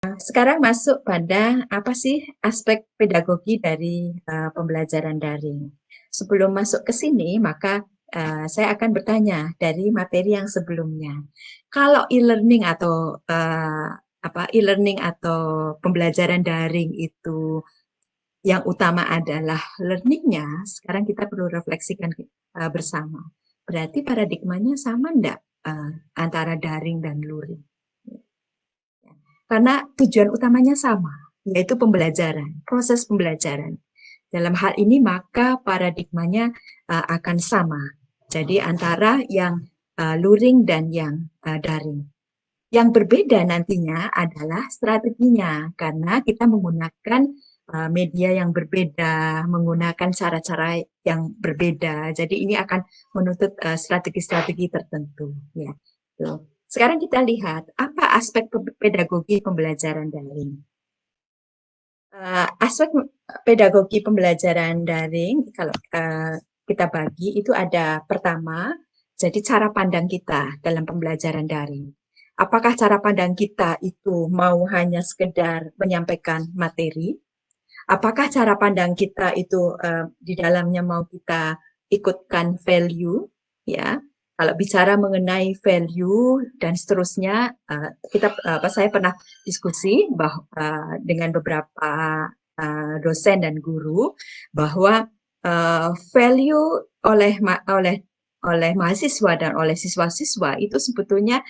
Sekarang masuk pada apa sih aspek pedagogi dari pembelajaran daring. Sebelum masuk ke sini, maka saya akan bertanya dari materi yang sebelumnya. Kalau e-learning atau e-learning atau pembelajaran daring itu yang utama adalah learningnya, sekarang kita perlu refleksikan bersama. Berarti paradigmanya sama enggak antara daring dan luring? Karena tujuan utamanya sama, yaitu pembelajaran, proses pembelajaran. Dalam hal ini maka paradigmanya akan sama. Jadi antara yang luring dan yang daring. Yang berbeda nantinya adalah strateginya, karena kita menggunakan media yang berbeda, menggunakan cara-cara yang berbeda. Jadi ini akan menuntut strategi-strategi tertentu. Ya. Sekarang kita lihat apa aspek pedagogi pembelajaran daring. Aspek pedagogi pembelajaran daring, kalau kita bagi, itu ada pertama, jadi cara pandang kita dalam pembelajaran daring. Apakah cara pandang kita itu mau hanya sekedar menyampaikan materi? Apakah cara pandang kita itu di dalamnya mau kita ikutkan value? Ya, kalau bicara mengenai value dan seterusnya, saya pernah diskusi dengan beberapa dosen dan guru bahwa value oleh mahasiswa dan oleh siswa-siswa itu sebetulnya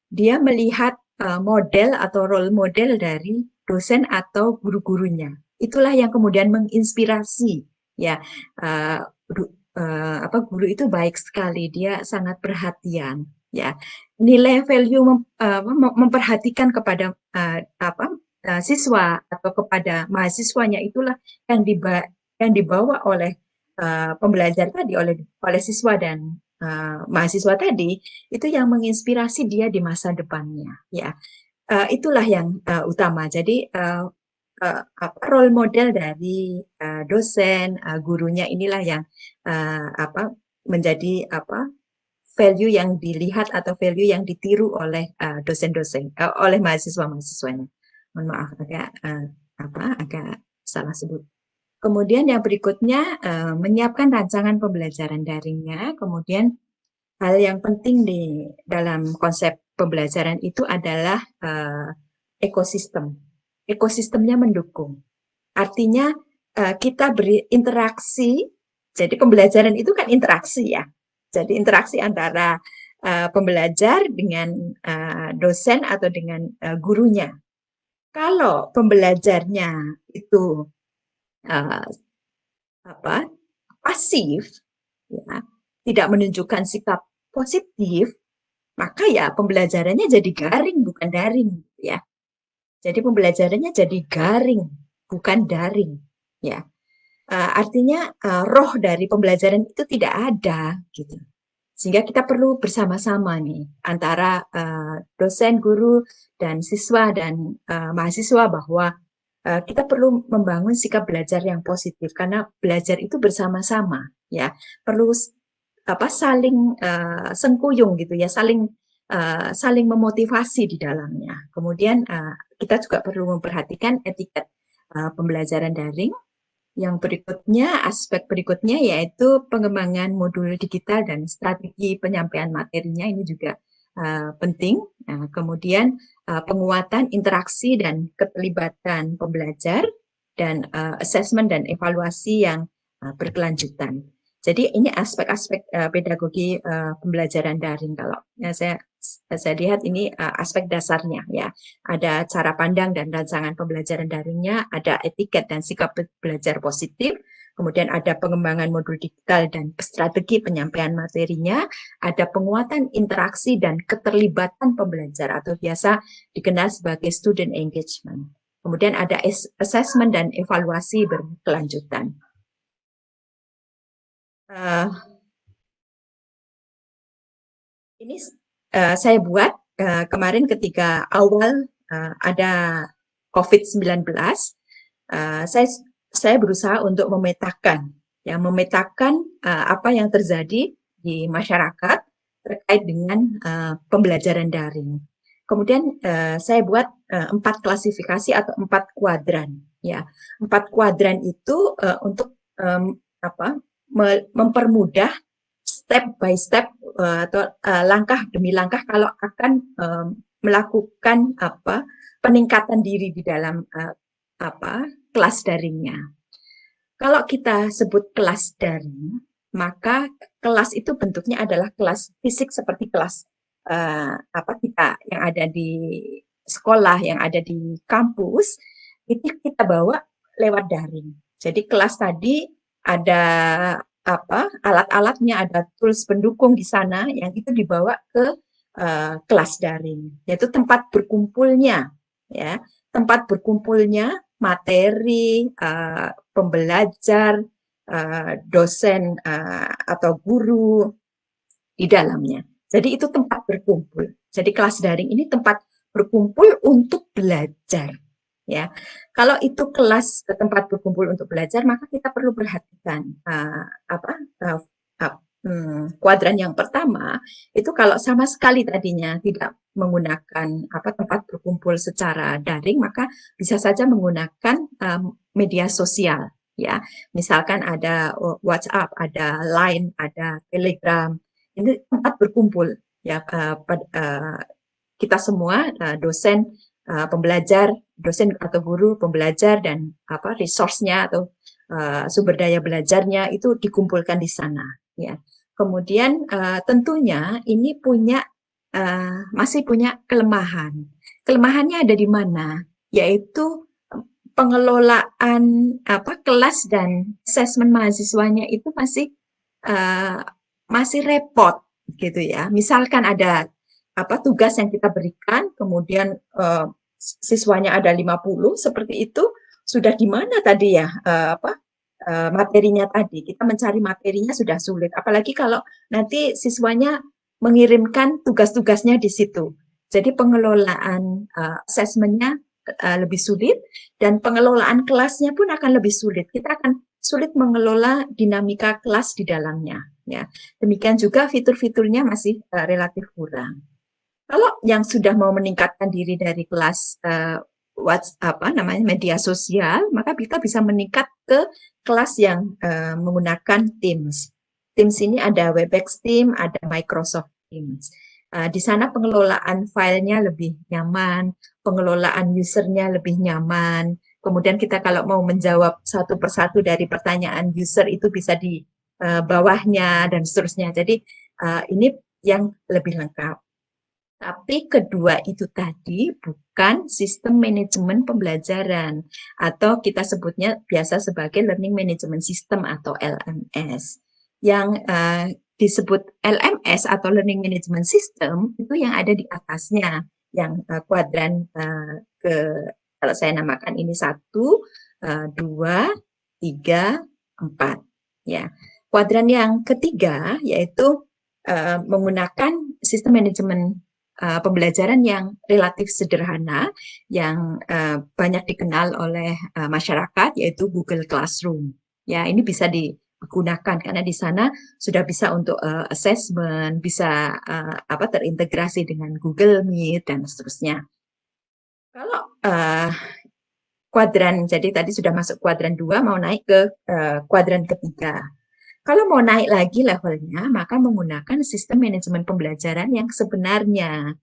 dia melihat model atau role model dari dosen atau guru-gurunya. Itulah yang kemudian menginspirasi ya. uh, Guru itu baik sekali, dia sangat perhatian ya. Nilai value memperhatikan kepada siswa atau kepada mahasiswanya, itulah yang dibawa oleh pembelajar tadi, oleh siswa dan mahasiswa tadi, itu yang menginspirasi dia di masa depannya ya. Itulah yang utama. Jadi role model dari dosen, gurunya, inilah yang menjadi value yang dilihat atau value yang ditiru oleh dosen-dosen, oleh mahasiswa-mahasiswanya. Mohon maaf, agak salah sebut. Kemudian yang berikutnya menyiapkan rancangan pembelajaran daringnya. Kemudian hal yang penting di dalam konsep pembelajaran itu adalah ekosistem. Ekosistemnya mendukung. Artinya kita berinteraksi. Jadi pembelajaran itu kan interaksi ya. Jadi interaksi antara pembelajar dengan dosen atau dengan gurunya. Kalau pembelajarnya itu uh, pasif, ya, tidak menunjukkan sikap positif, maka ya pembelajarannya jadi garing, bukan daring, ya. Jadi pembelajarannya jadi garing, bukan daring, ya. Artinya roh dari pembelajaran itu tidak ada, gitu. Sehingga kita perlu bersama-sama nih antara dosen, guru, dan siswa dan mahasiswa, bahwa kita perlu membangun sikap belajar yang positif, karena belajar itu bersama-sama, ya. Perlu saling sengkuyung gitu ya, saling memotivasi di dalamnya. Kemudian kita juga perlu memperhatikan etiket pembelajaran daring. Yang berikutnya, aspek berikutnya yaitu pengembangan modul digital dan strategi penyampaian materinya, ini juga penting. Kemudian penguatan interaksi dan keterlibatan pembelajar, dan assessment dan evaluasi yang berkelanjutan. Jadi ini aspek-aspek pedagogi pembelajaran daring. Kalau ya, saya lihat ini aspek dasarnya ya. Ada cara pandang dan rancangan pembelajaran daringnya, ada etiket dan sikap belajar positif, kemudian ada pengembangan modul digital dan strategi penyampaian materinya, ada penguatan interaksi dan keterlibatan pembelajar atau biasa dikenal sebagai student engagement. Kemudian ada assessment dan evaluasi berkelanjutan. Ini saya buat kemarin ketika awal ada COVID-19, saya berusaha untuk memetakan apa yang terjadi di masyarakat terkait dengan pembelajaran daring. kemudian saya buat 4 klasifikasi atau 4 kuadran. Ya, 4 kuadran itu untuk mempermudah step by step atau langkah demi langkah kalau akan melakukan peningkatan diri di dalam kelas daringnya. Kalau kita sebut kelas daring, maka kelas itu bentuknya adalah kelas fisik seperti kelas kita yang ada di sekolah, yang ada di kampus, itu kita bawa lewat daring. Jadi kelas tadi ada alat-alatnya, ada tools pendukung di sana yang itu dibawa ke kelas daring, yaitu tempat berkumpulnya, ya, tempat berkumpulnya materi, pembelajar, dosen atau guru di dalamnya. Jadi itu tempat berkumpul. Jadi kelas daring ini tempat berkumpul untuk belajar. Ya, kalau itu kelas tempat berkumpul untuk belajar, maka kita perlu perhatikan kuadran yang pertama itu kalau sama sekali tadinya tidak menggunakan tempat berkumpul secara daring, maka bisa saja menggunakan media sosial. Ya, misalkan ada WhatsApp, ada Line, ada Telegram. Ini tempat berkumpul ya kita semua dosen, pembelajar, dosen atau guru, pembelajar dan resource-nya atau sumber daya belajarnya itu dikumpulkan di sana ya. Kemudian tentunya ini masih punya kelemahan. Kelemahannya ada di mana? Yaitu pengelolaan kelas dan asesmen mahasiswanya itu masih repot gitu ya. Misalkan ada tugas yang kita berikan, kemudian siswanya ada 50 seperti itu, sudah di mana tadi ya materinya tadi. Kita mencari materinya sudah sulit, apalagi kalau nanti siswanya mengirimkan tugas-tugasnya di situ. Jadi pengelolaan asesmennya lebih sulit dan pengelolaan kelasnya pun akan lebih sulit. Kita akan sulit mengelola dinamika kelas di dalamnya. Ya, demikian juga fitur-fiturnya masih relatif kurang. Kalau yang sudah mau meningkatkan diri dari kelas media sosial, maka kita bisa meningkat ke kelas yang menggunakan Teams. Teams ini ada Webex Teams, ada Microsoft Teams. Di sana pengelolaan filenya lebih nyaman, pengelolaan usernya lebih nyaman. Kemudian kita kalau mau menjawab satu persatu dari pertanyaan user itu bisa di bawahnya dan seterusnya. Jadi ini yang lebih lengkap. Tapi kedua itu tadi bukan sistem manajemen pembelajaran atau kita sebutnya biasa sebagai Learning Management System atau LMS. Yang disebut LMS atau Learning Management System itu yang ada di atasnya, yang kuadran kalau saya namakan ini 1, 2, 3, 4. Ya. Kuadran yang ketiga yaitu menggunakan sistem manajemen pembelajaran yang relatif sederhana, yang banyak dikenal oleh masyarakat, yaitu Google Classroom. Ya, ini bisa digunakan karena di sana sudah bisa untuk assessment, bisa terintegrasi dengan Google Meet dan seterusnya. Kalau kuadran, jadi tadi sudah masuk kuadran 2, mau naik ke kuadran ketiga. Kalau mau naik lagi levelnya, maka menggunakan sistem manajemen pembelajaran yang sebenarnya.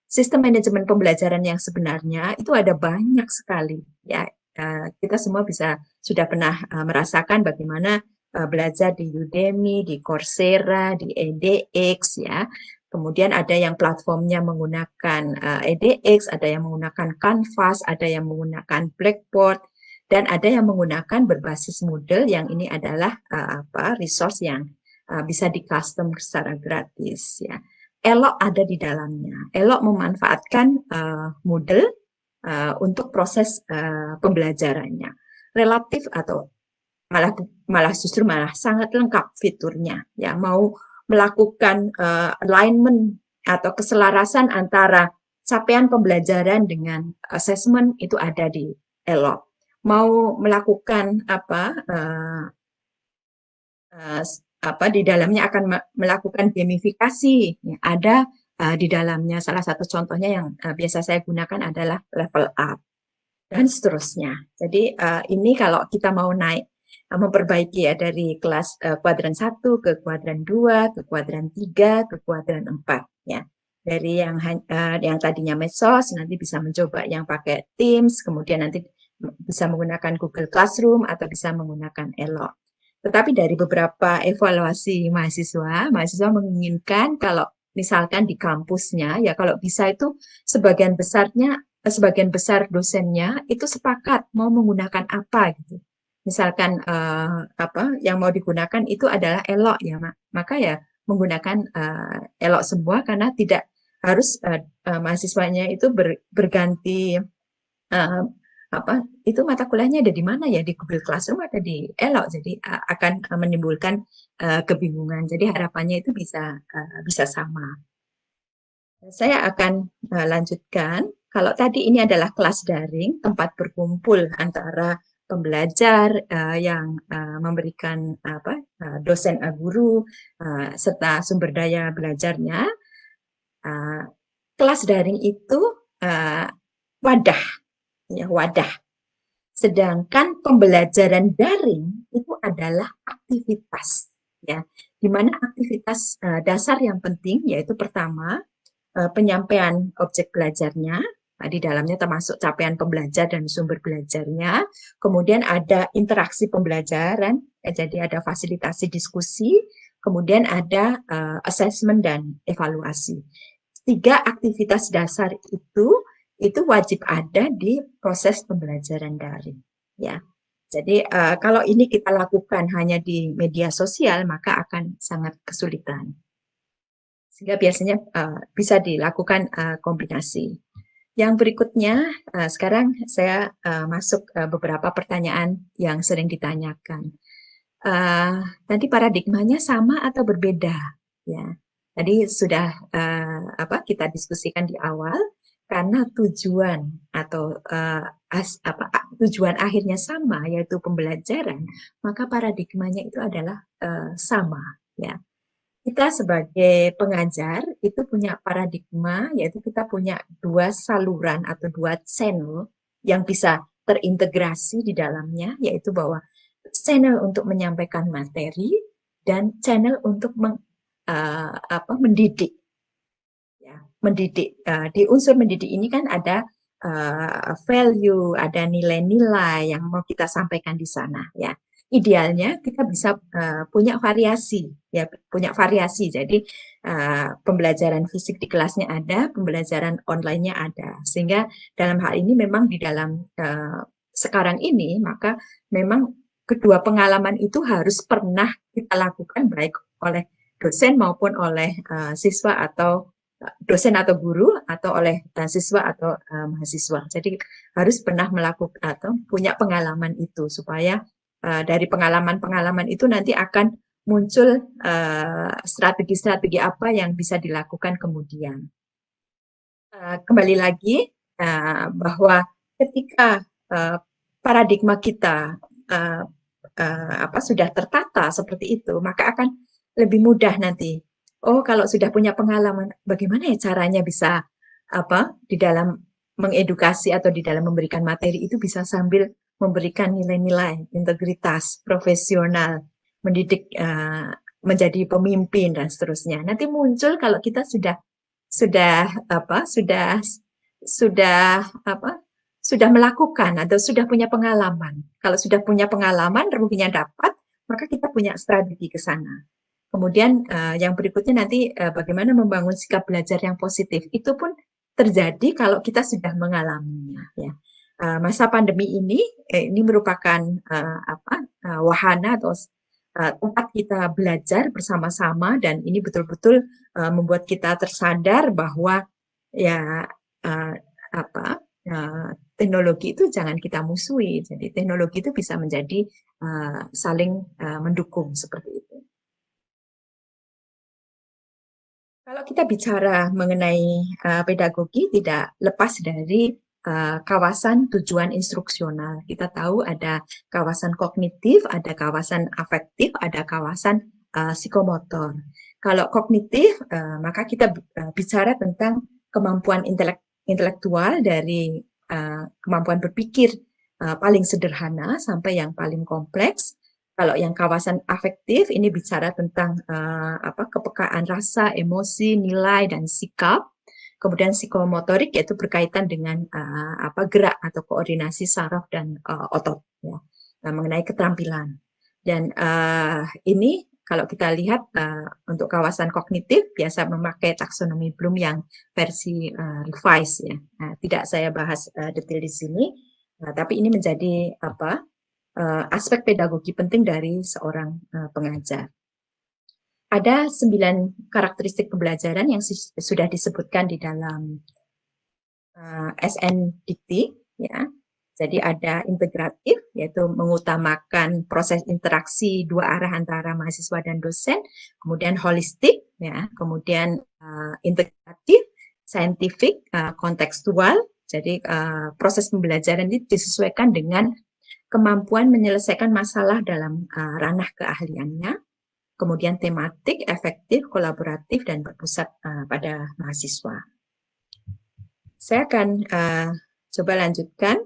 Sistem manajemen pembelajaran yang sebenarnya itu ada banyak sekali. Ya, kita semua sudah pernah merasakan bagaimana belajar di Udemy, di Coursera, di edX, ya. Kemudian ada yang platformnya menggunakan edX, ada yang menggunakan Canvas, ada yang menggunakan Blackboard, dan ada yang menggunakan berbasis Moodle yang ini adalah resource yang bisa di-custom secara gratis ya. Elok ada di dalamnya. Elok memanfaatkan Moodle untuk proses pembelajarannya. Relatif atau malah sangat lengkap fiturnya ya. Mau melakukan alignment atau keselarasan antara capaian pembelajaran dengan assessment itu ada di Elok. Mau melakukan di dalamnya akan melakukan gamifikasi, ya, ada di dalamnya. Salah satu contohnya yang biasa saya gunakan adalah level up dan seterusnya. Jadi ini kalau kita mau naik memperbaiki ya dari kelas kuadran 1 ke kuadran 2 ke kuadran 3 ke kuadran 4 ya. Dari yang tadinya medsos nanti bisa mencoba yang pakai Teams, kemudian nanti bisa menggunakan Google Classroom atau bisa menggunakan Elo. Tetapi dari beberapa evaluasi mahasiswa, mahasiswa menginginkan kalau misalkan di kampusnya ya kalau bisa itu sebagian sebagian besar dosennya itu sepakat mau menggunakan apa gitu. Misalkan apa yang mau digunakan itu adalah elok ya, maka ya menggunakan elok semua karena tidak harus mahasiswanya itu berganti uh, apa itu mata kuliahnya ada di mana ya, di Google Classroom atau di elok, jadi akan menimbulkan kebingungan. Jadi harapannya itu bisa sama. Saya akan lanjutkan. Kalau tadi ini adalah kelas daring, tempat berkumpul antara pembelajar yang memberikan dosen guru serta sumber daya belajarnya. Kelas daring itu wadah, ya wadah. Sedangkan pembelajaran daring itu adalah aktivitas, ya, di mana aktivitas dasar yang penting yaitu pertama penyampaian objek belajarnya, di dalamnya termasuk capaian pembelajar dan sumber belajarnya. Kemudian ada interaksi pembelajaran, jadi ada fasilitasi diskusi, kemudian ada assessment dan evaluasi. 3 aktivitas dasar itu wajib ada di proses pembelajaran daring. Ya, jadi kalau ini kita lakukan hanya di media sosial, maka akan sangat kesulitan. Sehingga biasanya bisa dilakukan kombinasi. Yang berikutnya, sekarang saya masuk beberapa pertanyaan yang sering ditanyakan. Tadi paradigmanya sama atau berbeda? Ya, tadi sudah kita diskusikan di awal, karena tujuan atau tujuan akhirnya sama, yaitu pembelajaran, maka paradigmanya itu adalah sama. Ya, kita sebagai pengajar itu punya paradigma, yaitu kita punya 2 saluran atau 2 channel yang bisa terintegrasi di dalamnya, yaitu bahwa channel untuk menyampaikan materi dan channel untuk mendidik. Ya, mendidik. Di unsur mendidik ini kan ada value, ada nilai-nilai yang mau kita sampaikan di sana. Ya, idealnya kita bisa punya variasi, ya, punya variasi. Jadi pembelajaran fisik di kelasnya ada, pembelajaran online-nya ada. Sehingga dalam hal ini memang di dalam sekarang ini, maka memang kedua pengalaman itu harus pernah kita lakukan baik oleh dosen maupun oleh siswa atau dosen atau guru atau oleh siswa atau mahasiswa. Jadi harus pernah melakukan atau punya pengalaman itu supaya dari pengalaman-pengalaman itu nanti akan muncul strategi-strategi apa yang bisa dilakukan kemudian. Kembali lagi bahwa ketika paradigma kita sudah tertata seperti itu, maka akan lebih mudah nanti. Oh, kalau sudah punya pengalaman, bagaimana ya caranya bisa di dalam mengedukasi atau di dalam memberikan materi itu bisa sambil memberikan nilai-nilai integritas profesional, mendidik menjadi pemimpin dan seterusnya. Nanti muncul kalau kita sudah melakukan atau sudah punya pengalaman. Kalau sudah punya pengalaman, ruginya dapat, maka kita punya strategi ke sana. Kemudian yang berikutnya nanti bagaimana membangun sikap belajar yang positif. Itu pun terjadi kalau kita sudah mengalaminya. Ya. Masa pandemi ini merupakan wahana atau tempat kita belajar bersama-sama, dan ini betul-betul membuat kita tersadar bahwa ya teknologi itu jangan kita musuhi. Jadi teknologi itu bisa menjadi saling mendukung seperti itu. Kalau kita bicara mengenai pedagogi, tidak lepas dari kawasan tujuan instruksional. Kita tahu ada kawasan kognitif, ada kawasan afektif, ada kawasan psikomotor. Kalau kognitif, maka kita bicara tentang kemampuan intelektual dari kemampuan berpikir paling sederhana sampai yang paling kompleks. Kalau yang kawasan afektif ini bicara tentang kepekaan rasa, emosi, nilai, dan sikap. Kemudian psikomotorik yaitu berkaitan dengan gerak atau koordinasi saraf dan otot, ya. Nah, mengenai keterampilan. Dan ini kalau kita lihat untuk kawasan kognitif biasa memakai taksonomi Bloom yang versi revised, ya. Nah, tidak saya bahas detail di sini, tapi ini menjadi aspek pedagogi penting dari seorang pengajar. Ada 9 karakteristik pembelajaran yang sudah disebutkan di dalam SN Dikti, ya. Jadi ada integratif, yaitu mengutamakan proses interaksi dua arah antara mahasiswa dan dosen, kemudian holistik, ya, kemudian integratif, scientific, kontekstual. Jadi proses pembelajaran ini disesuaikan dengan kemampuan menyelesaikan masalah dalam ranah keahliannya, kemudian tematik, efektif, kolaboratif, dan berpusat pada mahasiswa. Saya akan coba lanjutkan